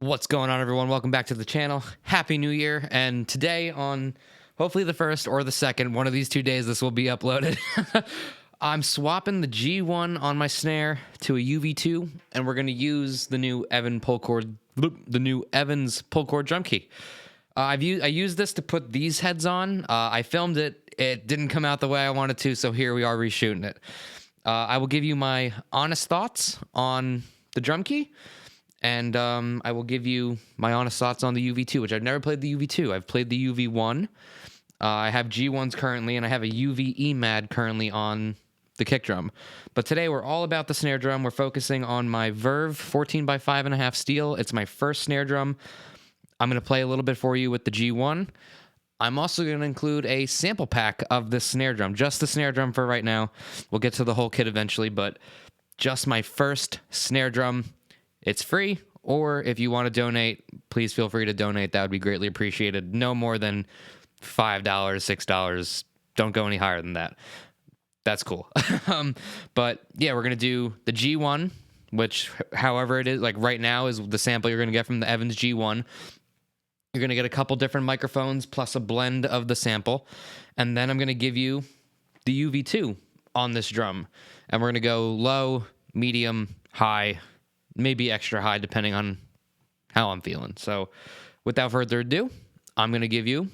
What's going on, everyone? Welcome back to the channel. Happy New Year. And today, on hopefully the 1st or the 2nd, one of these 2 days, this will be uploaded. I'm swapping the G1 on my snare to a UV2, and we're going to use the new Evans pull cord drum key. I used this to put these heads on. I filmed it. It didn't come out the way I wanted to, so here we are reshooting it. I will give you my honest thoughts on the drum key. And I will give you my honest thoughts on the UV2, which I've never played the UV2. I've played the UV1. I have G1s currently, and I have a UV EMAD currently on the kick drum. But today we're all about the snare drum. We're focusing on my Verve 14x5.5 steel. It's my first snare drum. I'm going to play a little bit for you with the G1. I'm also going to include a sample pack of this snare drum, just the snare drum for right now. We'll get to the whole kit eventually, but just my first snare drum. It's free, or if you want to donate, please feel free to donate. That would be greatly appreciated. No more than $5, $6. Don't go any higher than that. That's cool. But yeah, we're going to do the G1, which, however it is, like right now, is the sample you're going to get from the Evans G1. You're going to get a couple different microphones plus a blend of the sample. And then I'm going to give you the UV2 on this drum. And we're going to go low, medium, high, maybe extra high, depending on how I'm feeling. So without further ado, I'm going to give you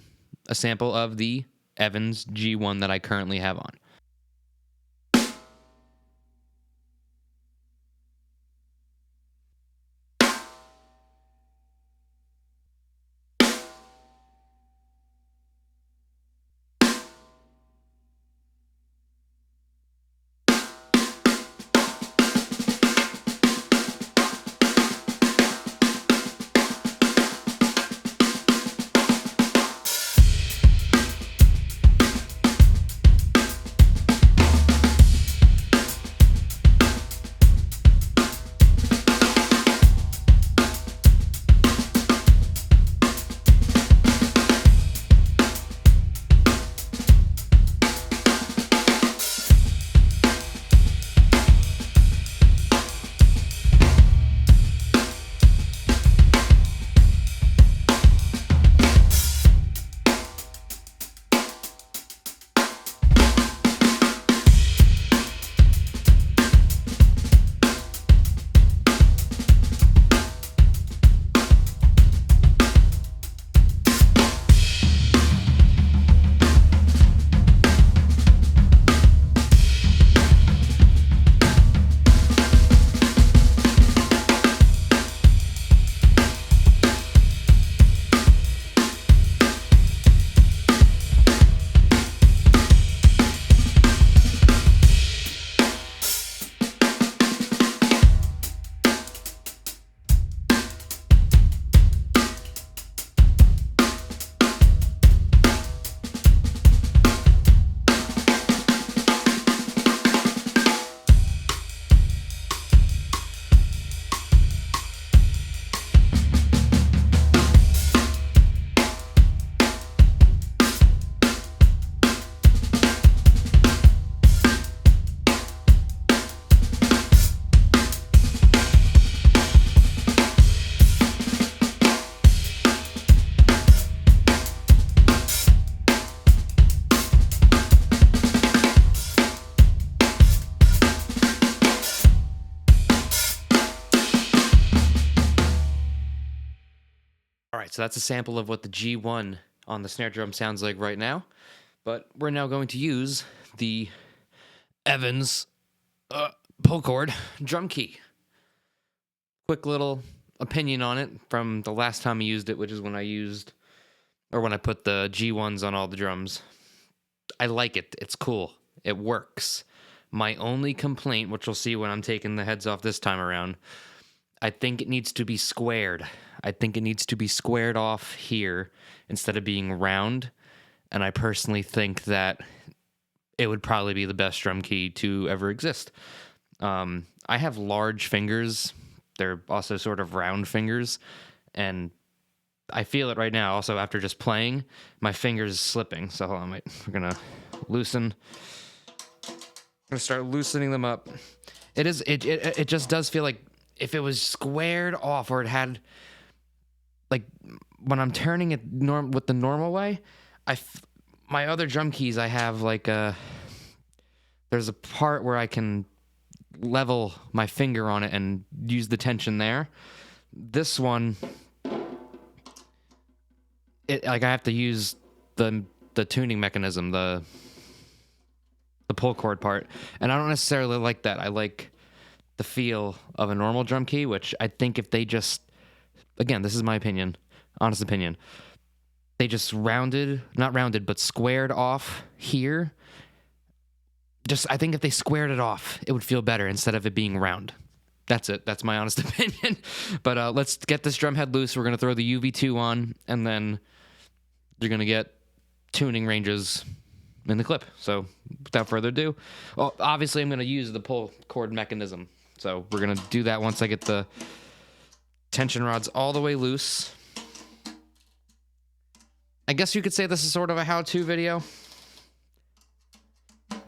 a sample of the Evans G1 that I currently have on. All right, so that's a sample of what the G1 on the snare drum sounds like right now. But we're now going to use the Evans pull cord drum key. Quick little opinion on it from the last time I used it, which is when I put the G1s on all the drums. I like it. It's cool. It works. My only complaint, which we'll see when I'm taking the heads off this time around, I think it needs to be squared. I think it needs to be squared off here instead of being round. And I personally think that it would probably be the best drum key to ever exist. I have large fingers. They're also sort of round fingers. And I feel it right now. Also, after just playing, my fingers slipping. So hold on, wait. We're going to loosen. I'm going to start loosening them up. It just does feel like if it was squared off or it had like when I'm turning it with the normal way, my other drum keys I have like there's a part where I can level my finger on it and use the tension there. This one, I have to use the tuning mechanism, the pull cord part, and I don't necessarily like that. I like the feel of a normal drum key, which I think if they just, again, this is my opinion, honest opinion, they just not rounded, but squared off here. I think if they squared it off, it would feel better instead of it being round. That's it. That's my honest opinion. But let's get this drum head loose. We're going to throw the UV2 on, and then you're going to get tuning ranges in the clip. So without further ado, well, obviously I'm going to use the pull cord mechanism. So we're going to do that once I get the tension rods all the way loose. I guess you could say this is sort of a how-to video.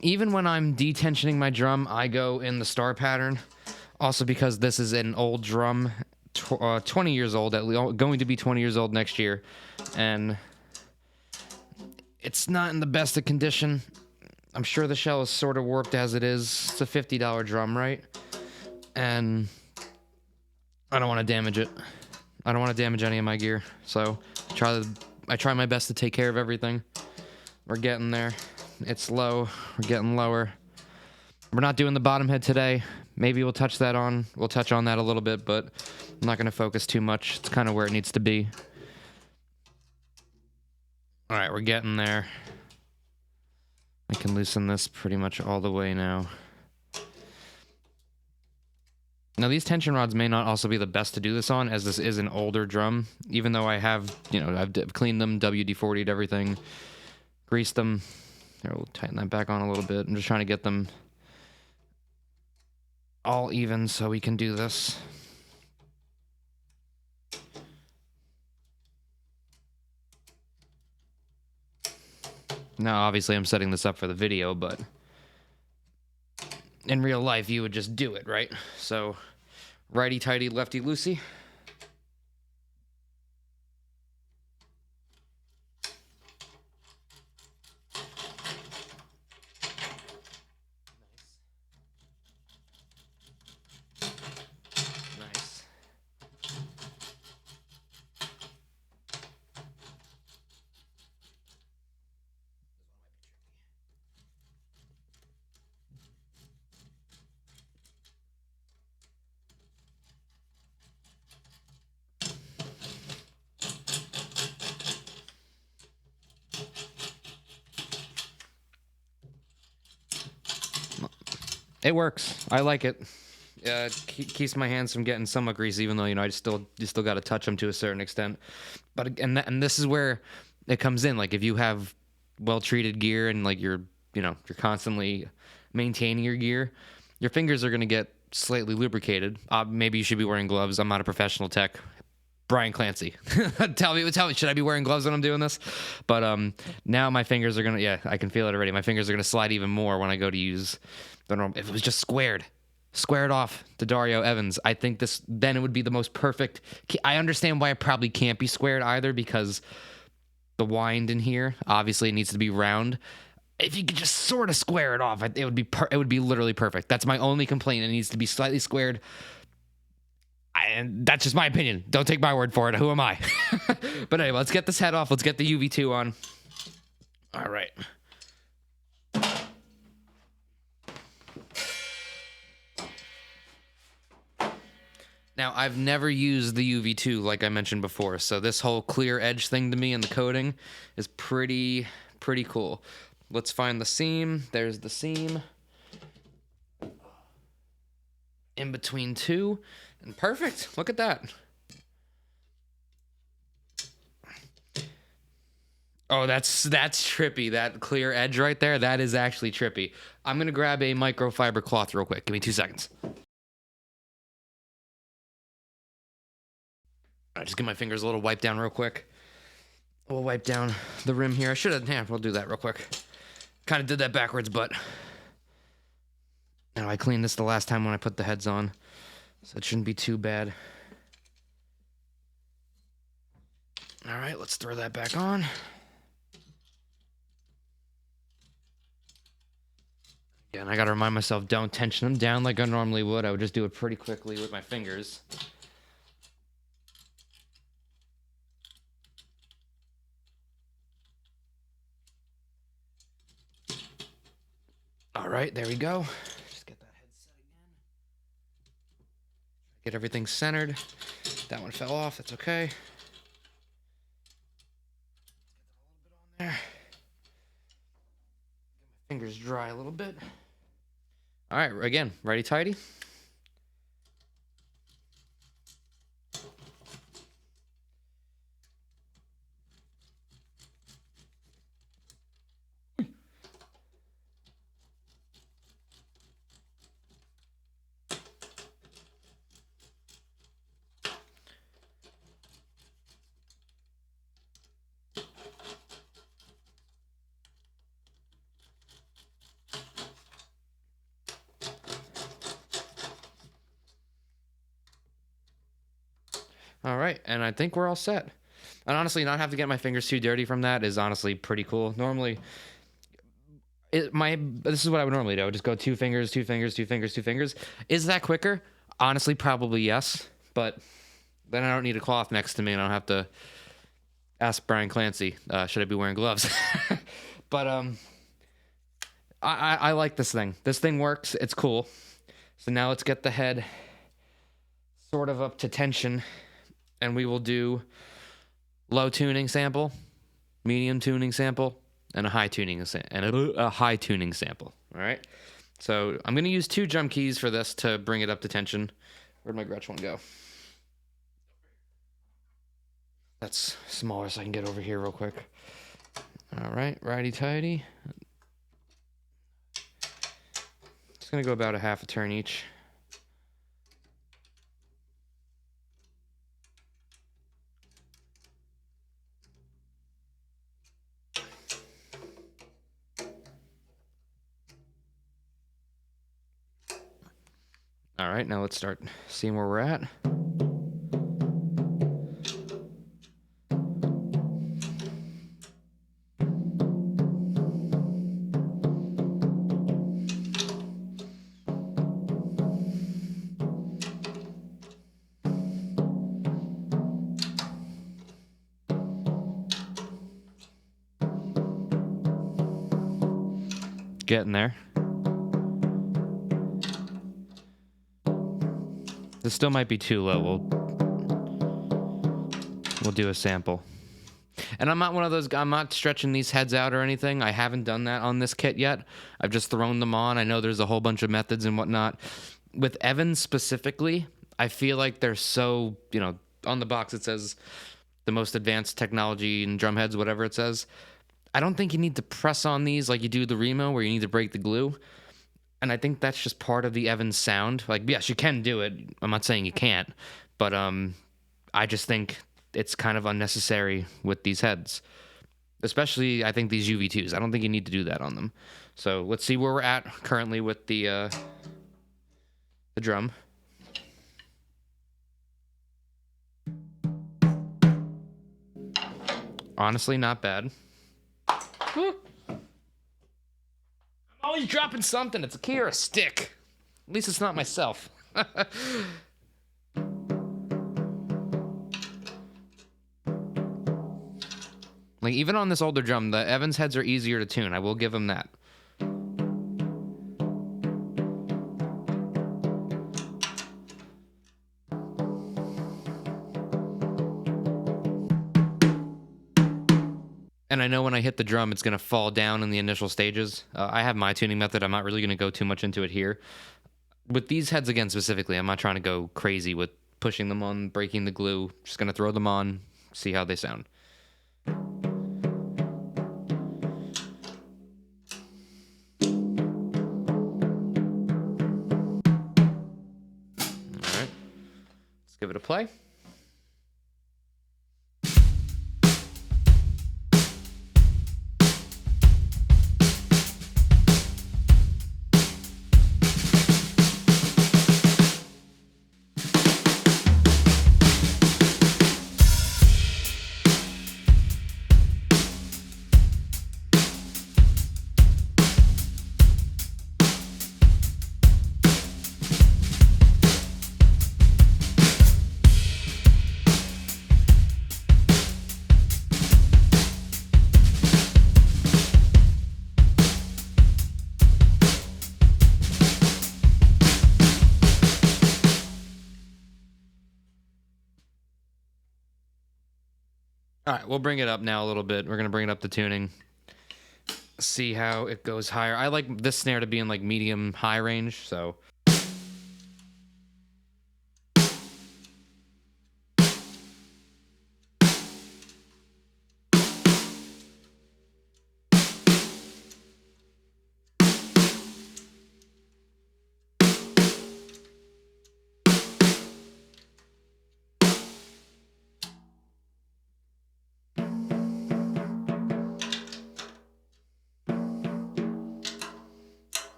Even when I'm detensioning my drum, I go in the star pattern. Also because this is an old drum, 20 years old, going to be 20 years old next year. And it's not in the best of condition. I'm sure the shell is sort of warped as it is. It's a $50 drum, right? And I don't want to damage it. I don't want to damage any of my gear. So I try my best to take care of everything. We're getting there. It's low. We're getting lower. We're not doing the bottom head today. Maybe we'll touch on that a little bit, but I'm not going to focus too much. It's kind of where it needs to be. All right, we're getting there. I can loosen this pretty much all the way now. Now, these tension rods may not also be the best to do this on, as this is an older drum. Even though I have, I've cleaned them, WD-40'd everything, greased them. Here, we'll tighten that back on a little bit. I'm just trying to get them all even so we can do this. Now, obviously, I'm setting this up for the video, but in real life, you would just do it, right? So, righty-tighty, lefty-loosey. Nice. It works. I like it. It keeps my hands from getting somewhat greasy, even though you still got to touch them to a certain extent. But and this is where it comes in. Like if you have well treated gear and like you're constantly maintaining your gear, your fingers are gonna get slightly lubricated. Maybe you should be wearing gloves. I'm not a professional tech. Brian Clancy, tell me, should I be wearing gloves when I'm doing this? But now my fingers are gonna, I can feel it already. My fingers are gonna slide even more when I go to use the normal. If it was just squared off to Dario Evans, I think then it would be the most perfect. I understand why it probably can't be squared either, because the wind in here obviously needs to be round. If you could just sort of square it off, it would be literally perfect. That's my only complaint. It needs to be slightly squared. And that's just my opinion. Don't take my word for it. Who am I? But anyway, let's get this head off. Let's get the UV2 on. All right. Now, I've never used the UV2 like I mentioned before, so this whole clear edge thing to me and the coating is pretty cool. Let's find the seam. There's the seam. In between two. And perfect. Look at that. Oh, that's trippy. That clear edge right there, that is actually trippy. I'm going to grab a microfiber cloth real quick. Give me 2 seconds. I'll just get my fingers a little wiped down real quick. We'll wipe down the rim here. I should have, we'll do that real quick. Kind of did that backwards, but now I cleaned this the last time when I put the heads on, so it shouldn't be too bad. All right, let's throw that back on. Again, I gotta remind myself, don't tension them down like I normally would. I would just do it pretty quickly with my fingers. All right, there we go. Just get that head set again. Get everything centered. That one fell off, that's okay. Get that a little bit on there. Get my fingers dry a little bit. All right, again, righty-tighty. All right, and I think we're all set. And honestly, not have to get my fingers too dirty from that is honestly pretty cool. Normally, this is what I would normally do. I would just go two fingers, two fingers, two fingers, two fingers. Is that quicker? Honestly, probably yes. But then I don't need a cloth next to me, and I don't have to ask Brian Clancy, should I be wearing gloves? But I like this thing. This thing works. It's cool. So now let's get the head sort of up to tension, and we will do low tuning sample, medium tuning sample, and a high tuning sample. All right. So I'm going to use 2 drum keys for this to bring it up to tension. Where'd my Gretsch one go? That's smaller, so I can get over here real quick. All right, righty-tighty. Just going to go about a half a turn each. All right, now let's start seeing where we're at. Getting there. This still might be too low. We'll do a sample. And I'm not one of those, I'm not stretching these heads out or anything. I haven't done that on this kit yet. I've just thrown them on. I know there's a whole bunch of methods and whatnot. With Evans specifically, I feel like they're so, on the box it says the most advanced technology in drum heads, whatever it says. I don't think you need to press on these like you do the Remo, where you need to break the glue. And I think that's just part of the Evans sound. Like, yes, you can do it. I'm not saying you can't. But I just think it's kind of unnecessary with these heads. Especially, I think, these UV2s. I don't think you need to do that on them. So let's see where we're at currently with the drum. Honestly, not bad. Woo. I'm always dropping something. It's a key or a stick. At least it's not myself. Like, even on this older drum, the Evans heads are easier to tune. I will give them that. And I know when I hit the drum, it's going to fall down in the initial stages. I have my tuning method. I'm not really going to go too much into it here. With these heads, again, specifically, I'm not trying to go crazy with pushing them on, breaking the glue. Just going to throw them on, see how they sound. All right. Let's give it a play. All right, we'll bring it up now a little bit. We're gonna bring it up to tuning. See how it goes higher. I like this snare to be in like medium high range, so.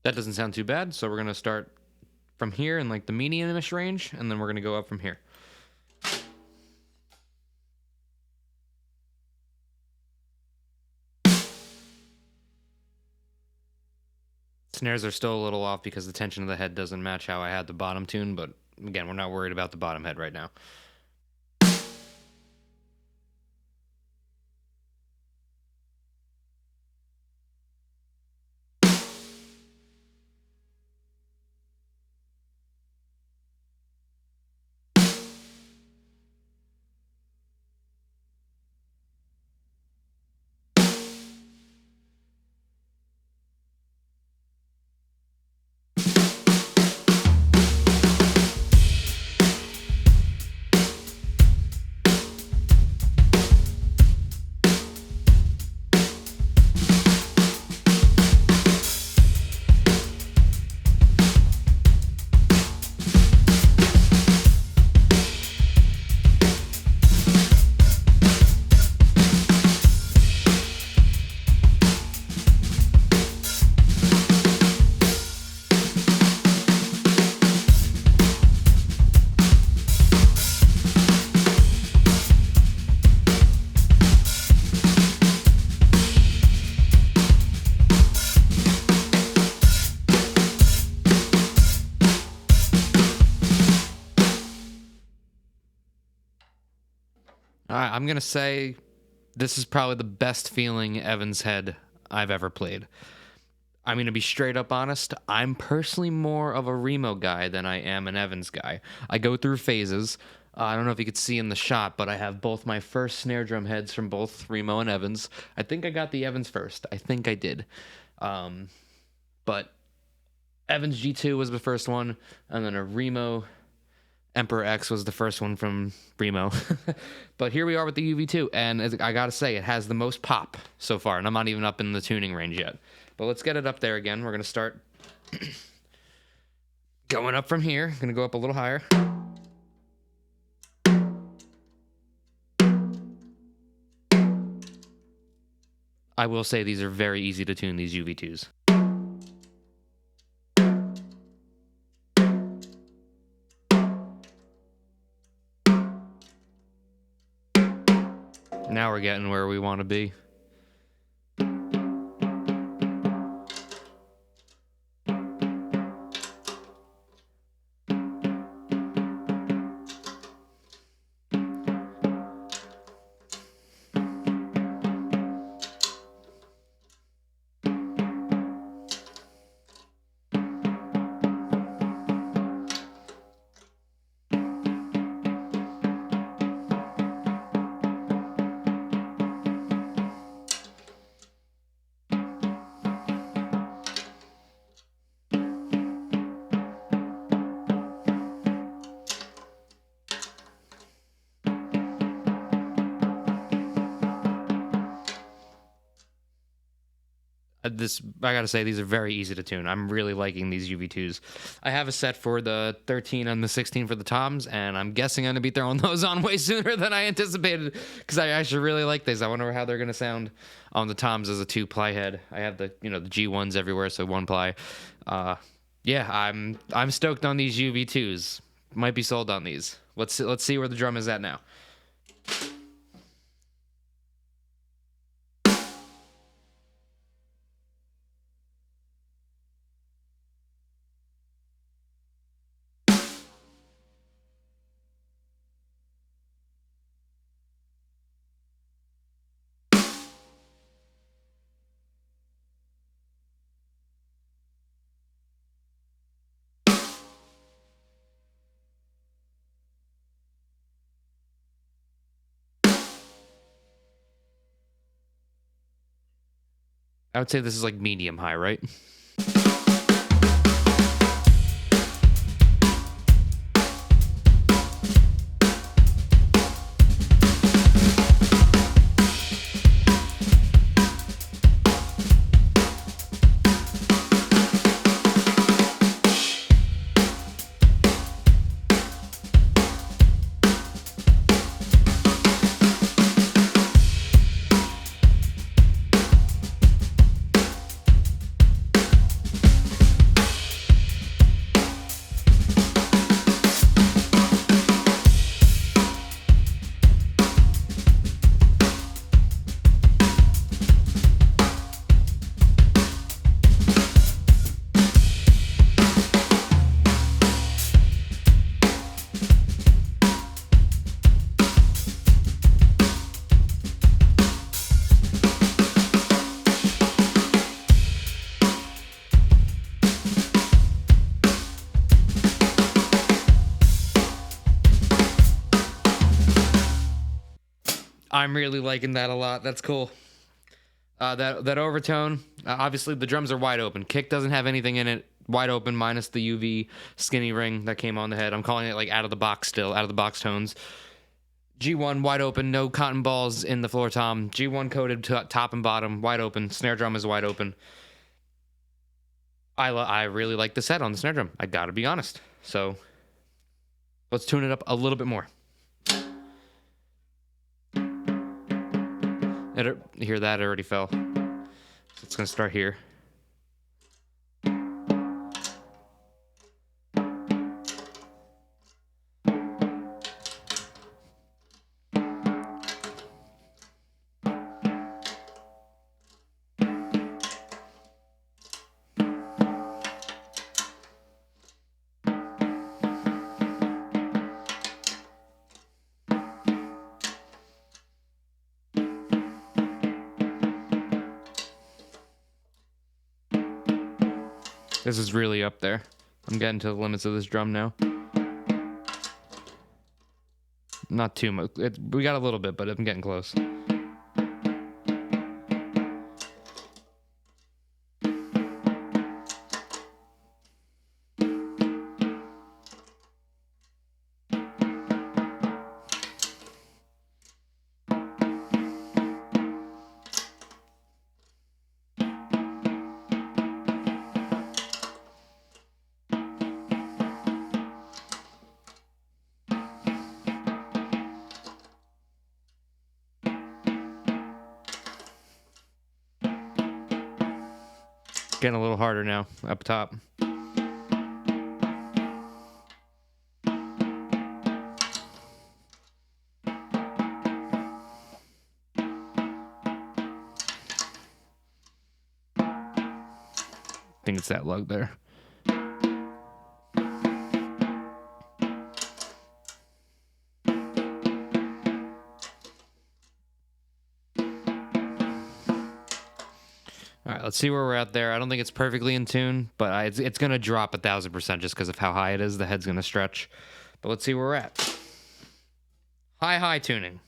That doesn't sound too bad, so we're gonna start from here in like the medium-ish range, and then we're gonna go up from here. Snares are still a little off because the tension of the head doesn't match how I had the bottom tune, but again, we're not worried about the bottom head right now. All right, I'm going to say this is probably the best feeling Evans head I've ever played. I'm going to be straight up honest. I'm personally more of a Remo guy than I am an Evans guy. I go through phases. I don't know if you could see in the shot, but I have both my first snare drum heads from both Remo and Evans. I think I got the Evans first. I think I did. But Evans G2 was the first one, and then a Remo Emperor X was the first one from Remo. But here we are with the UV2, and I gotta say, it has the most pop so far, and I'm not even up in the tuning range yet. But let's get it up there again. We're gonna start going up from here. Gonna go up a little higher. I will say these are very easy to tune, these UV2s. Now we're getting where we want to be. I gotta say, these are very easy to tune. I'm really liking these UV2s. I have a set for the 13 and the 16 for the toms, and I'm guessing I'm gonna be throwing those on way sooner than I anticipated because I actually really like these. I wonder how they're gonna sound on the toms as a 2-ply head. I have the the G1s everywhere, so 1-ply. Yeah, I'm stoked on these UV2s. Might be sold on these. Let's see where the drum is at now. I would say this is like medium high, right? I'm really liking that a lot. That's cool. That overtone, obviously the drums are wide open. Kick doesn't have anything in it. Wide open minus the UV skinny ring that came on the head. I'm calling it like out of the box still, out of the box tones. G1 wide open, no cotton balls in the floor tom. G1 coated top and bottom, wide open. Snare drum is wide open. I really like the set on the snare drum. I gotta be honest. So let's tune it up a little bit more. Hear that? It already fell. So it's gonna start here. This is really up there. I'm getting to the limits of this drum now. Not too much. We got a little bit, but I'm getting close. Getting a little harder now, up top. I think it's that lug there. All right, let's see where we're at there. I don't think it's perfectly in tune, but it's going to drop 1,000% just because of how high it is. The head's going to stretch. But let's see where we're at. High tuning.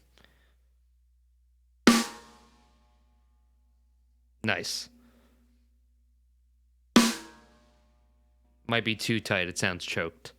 Nice. Might be too tight. It sounds choked.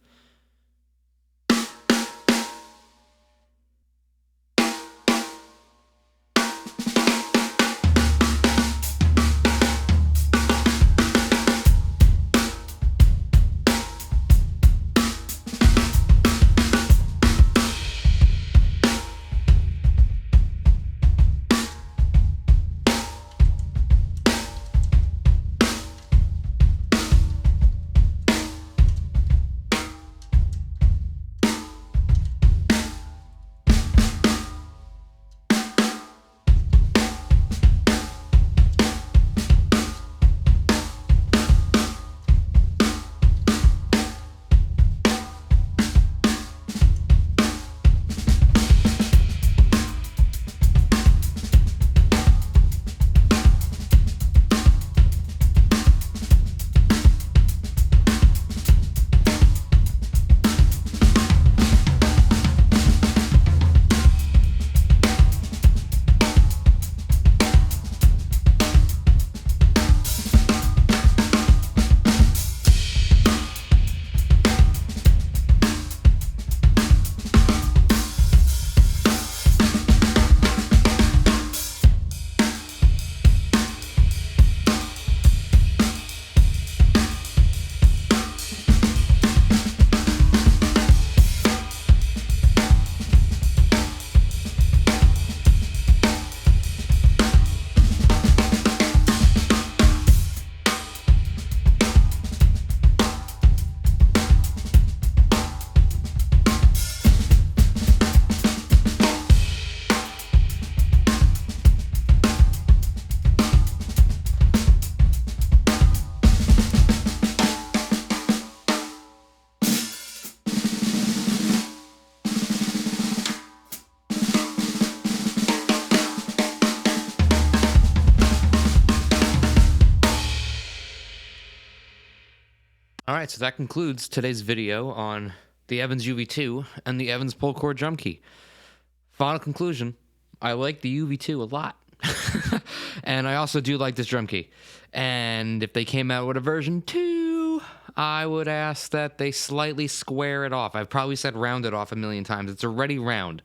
right, so that concludes today's video on the Evans UV2 and the Evans pull cord drum key. Final conclusion, I like the UV2 a lot. And I also do like this drum key. And if they came out with a version 2, I would ask that they slightly square it off. I've probably said round it off a million times. It's already round.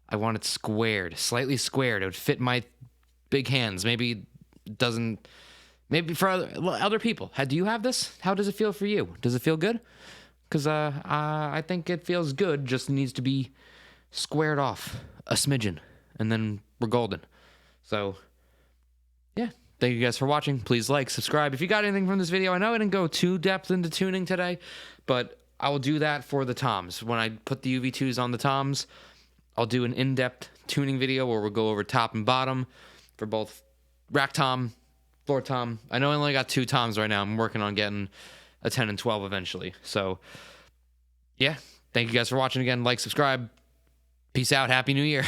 I want it squared, slightly squared. It would fit my big hands. Maybe it doesn't. Maybe for other people. Do you have this? How does it feel for you? Does it feel good? Because I think it feels good. Just needs to be squared off a smidgen, and then we're golden. So, yeah. Thank you guys for watching. Please like, subscribe. If you got anything from this video, I know I didn't go too depth into tuning today, but I will do that for the toms. When I put the UV2s on the toms, I'll do an in-depth tuning video where we'll go over top and bottom for both rack tom, floor tom. I know I only got 2 toms right now. I'm working on getting a 10 and 12 eventually. So, yeah. Thank you guys for watching again. Like, subscribe. Peace out. Happy New Year.